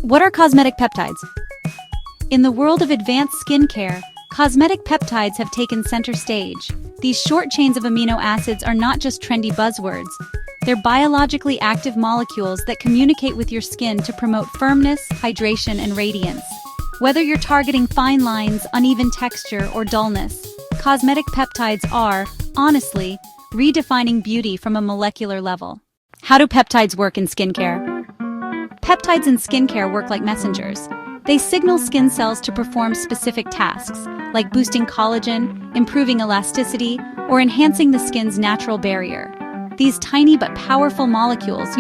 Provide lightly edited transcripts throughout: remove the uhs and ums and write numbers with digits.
What are cosmetic peptides? In the world of advanced skincare, cosmetic peptides have taken center stage. These short chains of amino acids are not just trendy buzzwords. They're biologically active molecules that communicate with your skin to promote firmness, hydration, and radiance. Whether you're targeting fine lines, uneven texture, or dullness, cosmetic peptides are, honestly, redefining beauty from a molecular level. How do peptides work in skincare? Peptides in skincare work like messengers. They signal skin cells to perform specific tasks, like boosting collagen, improving elasticity, or enhancing the skin's natural barrier. These tiny but powerful molecules,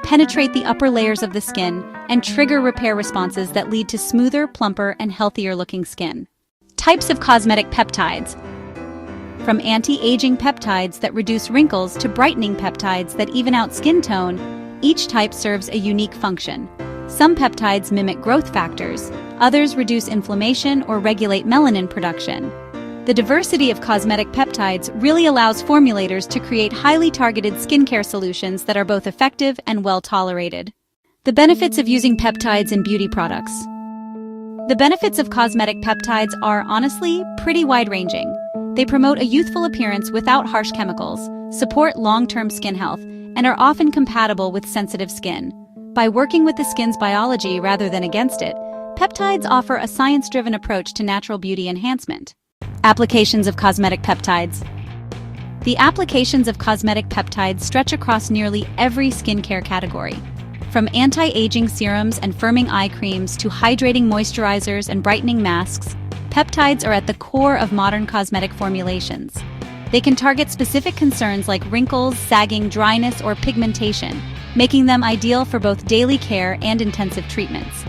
penetrate the upper layers of the skin and trigger repair responses that lead to smoother, plumper, and healthier-looking skin. Types of cosmetic peptides. From anti-aging peptides that reduce wrinkles to brightening peptides that even out skin tone, each type serves a unique function. Some peptides mimic growth factors, others reduce inflammation or regulate melanin production. The diversity of cosmetic peptides really allows formulators to create highly targeted skincare solutions that are both effective and well-tolerated. The benefits of using peptides in beauty products. The benefits of cosmetic peptides are, honestly, pretty wide-ranging. They promote a youthful appearance without harsh chemicals, support long-term skin health, and are often compatible with sensitive skin. By working with the skin's biology rather than against it, peptides offer a science-driven approach to natural beauty enhancement. Applications of cosmetic peptides. The applications of cosmetic peptides stretch across nearly every skincare category. From anti-aging serums and firming eye creams to hydrating moisturizers and brightening masks, peptides are at the core of modern cosmetic formulations. They can target specific concerns like wrinkles, sagging, dryness, or pigmentation, making them ideal for both daily care and intensive treatments.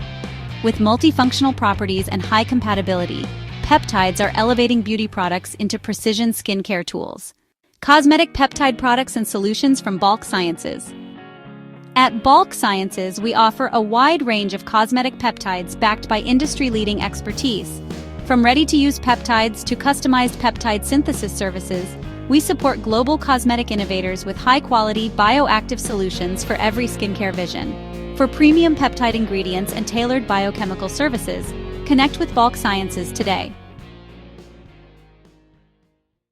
With multifunctional properties and high compatibility, peptides are elevating beauty products into precision skincare tools. Cosmetic peptide products and solutions from BOC Sciences. At BOC Sciences, we offer a wide range of cosmetic peptides backed by industry-leading expertise. From ready-to-use peptides to customized peptide synthesis services, we support global cosmetic innovators with high-quality, bioactive solutions for every skincare vision. For premium peptide ingredients and tailored biochemical services, connect with BOC Sciences today.